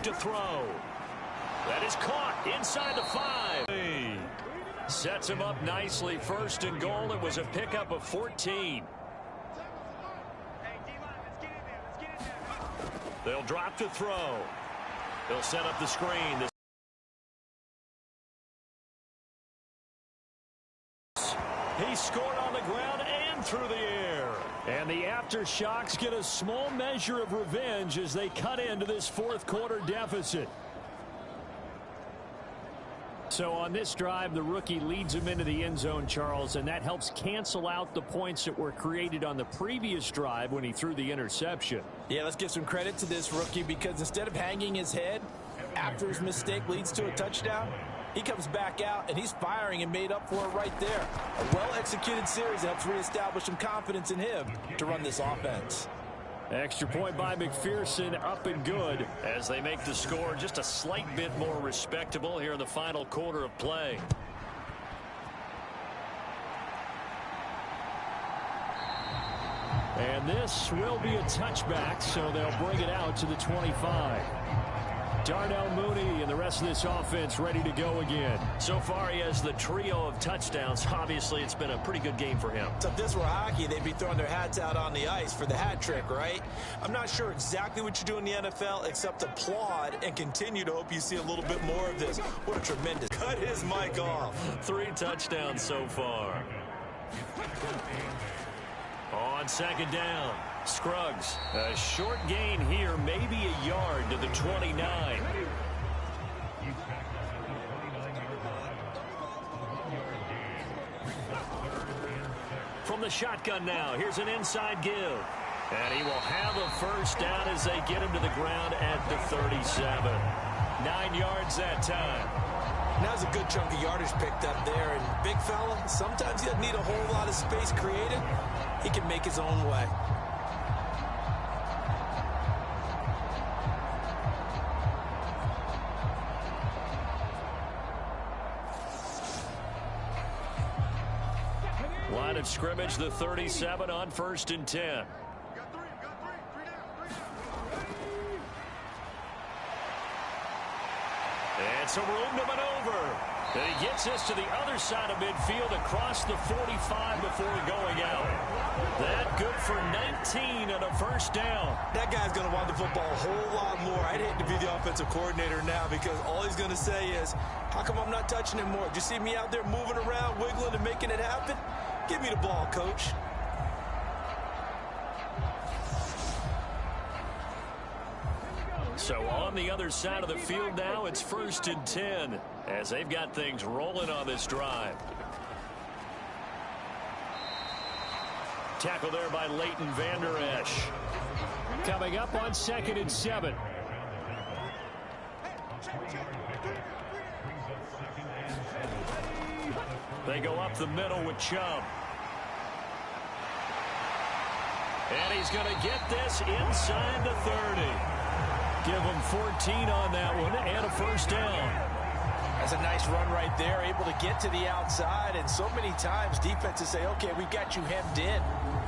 To throw. That is caught inside the 5. Sets him up nicely. First and goal. It was a pickup of 14. They'll drop to throw. They'll set up the screen. He scored on the ground and through the air. And the aftershocks get a small measure of revenge as they cut into this fourth quarter deficit. So on this drive, the rookie leads him into the end zone, Charles, and that helps cancel out the points that were created on the previous drive when he threw the interception. Yeah, let's give some credit to this rookie because instead of hanging his head after his mistake leads to a touchdown, he comes back out and he's firing and made up for it right there. A well-executed series helps reestablish some confidence in him to run this offense. Extra point by McPherson, up and good as they make the score just a slight bit more respectable here in the final quarter of play. And this will be a touchback, so they'll bring it out to the 25. Darnell Mooney and the rest of this offense ready to go again. So far, he has the trio of touchdowns. Obviously, it's been a pretty good game for him. So if this were hockey, they'd be throwing their hats out on the ice for the hat trick, right? I'm not sure exactly what you do in the NFL except applaud and continue to hope you see a little bit more of this. What a tremendous. Cut his mic off. 3 touchdowns so far. On second down, Scruggs. A short gain here, maybe a yard to the 29. From the shotgun now, here's an inside give. And he will have a first down as they get him to the ground at the 37. 9 yards that time. Now's a good chunk of yardage picked up there. And big fella, sometimes he doesn't need a whole lot of space created. He can make his own way. Line of scrimmage, the 37 on 1st and 10. And some room to maneuver. And he gets this to the other side of midfield across the 45 before going out. That good for 19 and a first down. That guy's going to want the football a whole lot more. I'd hate to be the offensive coordinator now because all he's going to say is, how come I'm not touching him more? Do you see me out there moving around, wiggling and making it happen? Give me the ball, coach. So on the other side of the field now, it's 1st and 10 as they've got things rolling on this drive. Tackle there by Leighton Vander Esch. Coming up on 2nd and 7. They go up the middle with Chubb. And he's going to get this inside the 30. Give him 14 on that one and a first down. That's a nice run right there, able to get to the outside. And so many times defenses say, okay, we got you hemmed in.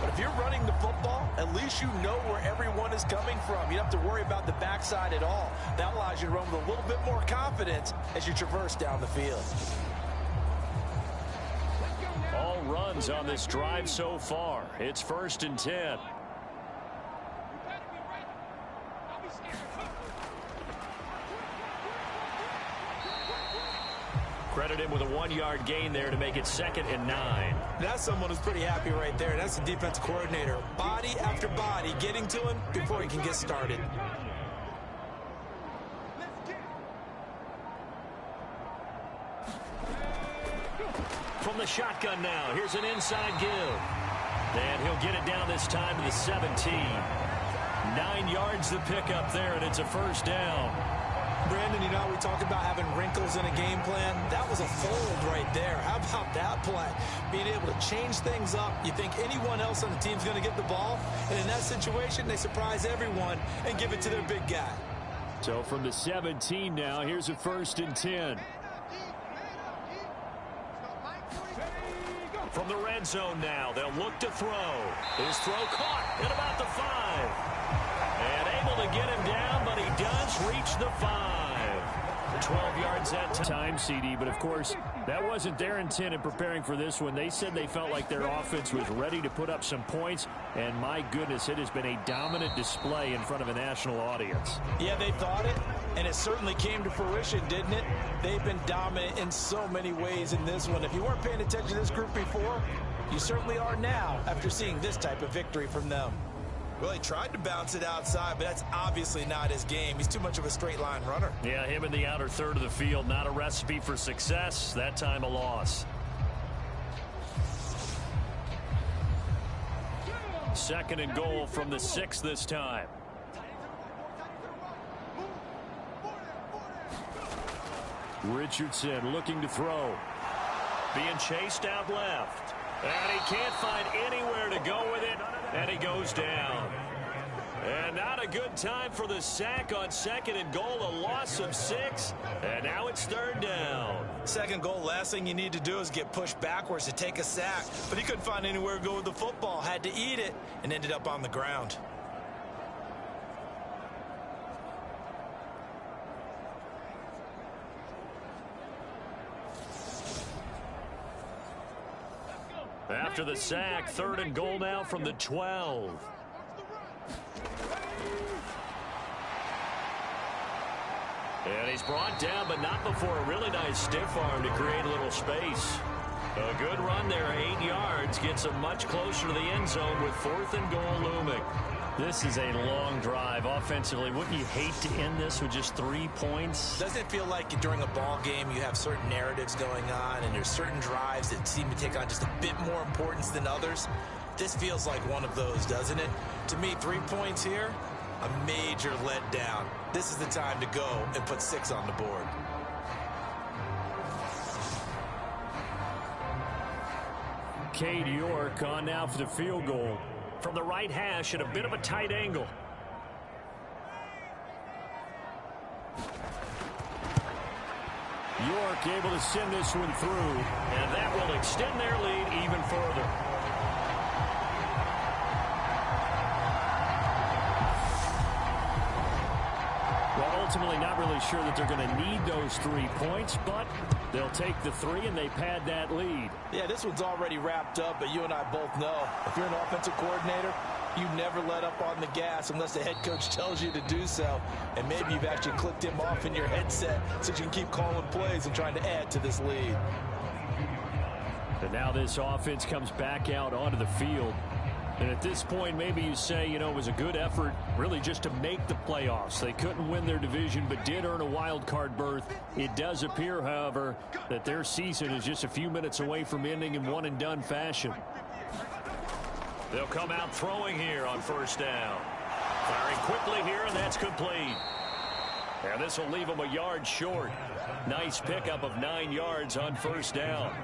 But if you're running the football, at least you know where everyone is coming from. You don't have to worry about the backside at all. That allows you to run with a little bit more confidence as you traverse down the field. All runs on this drive so far. It's 1st and 10. Credit him with a 1-yard gain there to make it 2nd and 9. That's someone who's pretty happy right there. That's the defense coordinator. Body after body getting to him before he can get started. From the shotgun now, here's an inside give. And he'll get it down this time to the 17. 9 yards to pick up there, and it's a first down. Brandon, you know, we talked about having wrinkles in a game plan. That was a fold right there. How about that play? Being able to change things up. You think anyone else on the team's going to get the ball, and in that situation, they surprise everyone and give it to their big guy. So from the 17 now, here's a 1st and 10. From the red zone now, they'll look to throw. His throw caught at about the 5. And able to get him down, but he does reach the 5. 12 yards that time, CD, but of course, that wasn't their intent in preparing for this one. They said they felt like their offense was ready to put up some points, and my goodness, it has been a dominant display in front of a national audience. Yeah, they thought it, and it certainly came to fruition, didn't it? They've been dominant in so many ways in this one. If you weren't paying attention to this group before, you certainly are now after seeing this type of victory from them. Well, he tried to bounce it outside, but that's obviously not his game. He's too much of a straight-line runner. Yeah, him in the outer third of the field, not a recipe for success. That time a loss. Second and goal from the 6 this time. Richardson looking to throw. Being chased out left. And he can't find anywhere to go with it. And he goes down. And not a good time for the sack on second and goal. A loss of 6. And now it's third down. Second goal, last thing you need to do is get pushed backwards to take a sack. But he couldn't find anywhere to go with the football. Had to eat it and ended up on the ground. After the sack, third and goal now from the 12. And he's brought down, but not before a really nice stiff arm to create a little space. A good run there, 8 yards, gets him much closer to the end zone with fourth and goal looming. This is a long drive offensively. Wouldn't you hate to end this with just 3 points? Doesn't it feel like during a ball game you have certain narratives going on and there's certain drives that seem to take on just a bit more importance than others? This feels like one of those, doesn't it? To me, 3 points here, a major letdown. This is the time to go and put 6 on the board. Cade York on now for the field goal. From the right hash at a bit of a tight angle. York able to send this one through, and that will extend their lead even further. Well, ultimately not really sure that they're going to need those 3 points, but they'll take the 3 and they pad that lead. Yeah, this one's already wrapped up, but you and I both know if you're an offensive coordinator, you never let up on the gas unless the head coach tells you to do so. And maybe you've actually clicked him off in your headset so you can keep calling plays and trying to add to this lead. And now this offense comes back out onto the field. And at this point, maybe you say, you know, it was a good effort really just to make the playoffs. They couldn't win their division, but did earn a wild card berth. It does appear, however, that their season is just a few minutes away from ending in one-and-done fashion. They'll come out throwing here on first down. Firing quickly here, and that's complete. And this will leave them a yard short. Nice pickup of 9 yards on first down.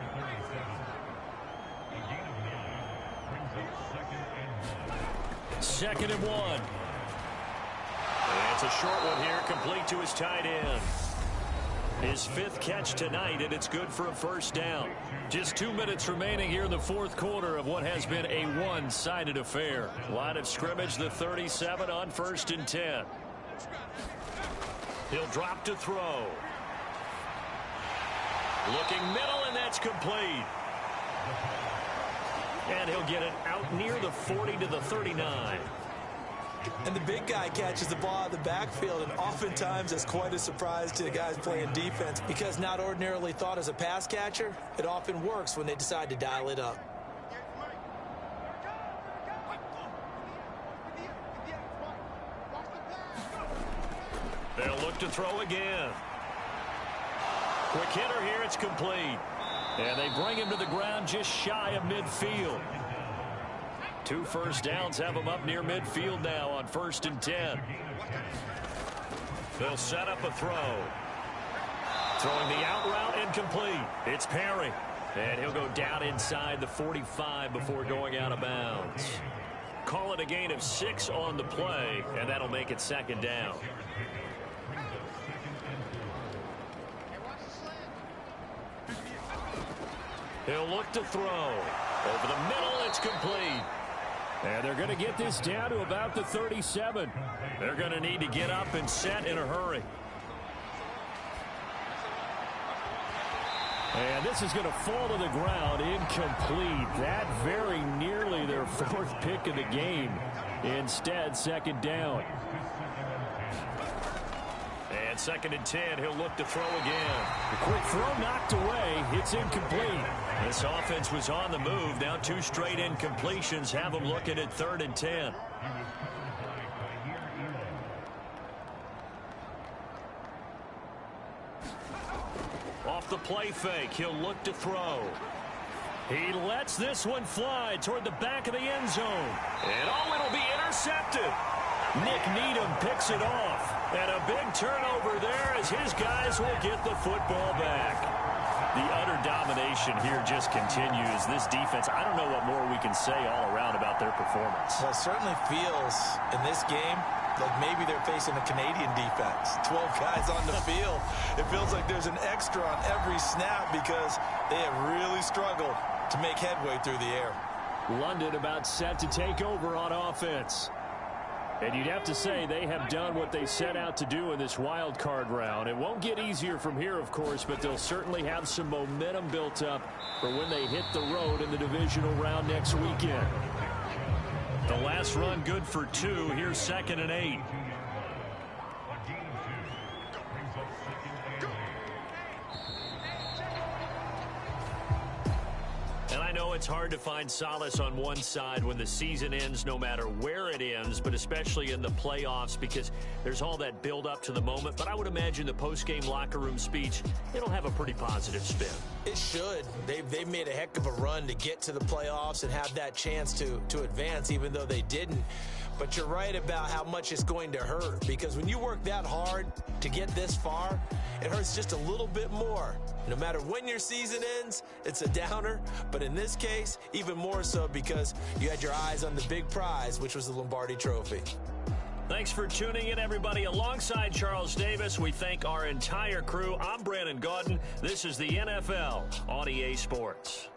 Second and 1. And it's a short one here, complete to his tight end. His 5th catch tonight, and it's good for a first down. Just 2 minutes remaining here in the fourth quarter of what has been a one-sided affair. Line of scrimmage, the 37 on first and 10. He'll drop to throw. Looking middle, and that's complete. And he'll get it out near the 40 to the 39. And the big guy catches the ball out of the backfield, and oftentimes it's quite a surprise to the guys playing defense because not ordinarily thought as a pass catcher, it often works when they decide to dial it up. They'll look to throw again. Quick hitter here, it's complete. And they bring him to the ground just shy of midfield. 2 first downs have him up near midfield now on first and 10. They'll set up a throw. Throwing the out route incomplete. It's Perry. And he'll go down inside the 45 before going out of bounds. Call it a gain of 6 on the play, and that'll make it second down. He'll look to throw. Over the middle, it's complete. And they're going to get this down to about the 37. They're going to need to get up and set in a hurry. And this is going to fall to the ground, incomplete. That very nearly their fourth pick of the game. Instead, second down. And 2nd and 10, he'll look to throw again. The quick throw knocked away. It's incomplete. This offense was on the move. Now 2 straight incompletions have them looking at 3rd and 10. Off the play fake, he'll look to throw. He lets this one fly toward the back of the end zone. And it'll be intercepted. Nick Needham picks it off. And a big turnover there as his guys will get the football back. The utter domination here just continues. This defense, I don't know what more we can say all around about their performance. Well, it certainly feels in this game like maybe they're facing a Canadian defense. 12 guys on the field. It feels like there's an extra on every snap because they have really struggled to make headway through the air. London about set to take over on offense. And you'd have to say they have done what they set out to do in this wild card round. It won't get easier from here, of course, but they'll certainly have some momentum built up for when they hit the road in the divisional round next weekend. The last run good for 2. Here's 2nd and 8. And I know it's hard to find solace on one side when the season ends, no matter where it ends, but especially in the playoffs because there's all that build up to the moment. But I would imagine the post-game locker room speech, it'll have a pretty positive spin. It should. They've made a heck of a run to get to the playoffs and have that chance to advance, even though they didn't. But you're right about how much it's going to hurt because when you work that hard to get this far, it hurts just a little bit more. No matter when your season ends, it's a downer. But in this case, even more so because you had your eyes on the big prize, which was the Lombardi Trophy. Thanks for tuning in, everybody. Alongside Charles Davis, we thank our entire crew. I'm Brandon Gaudin. This is the NFL on EA Sports.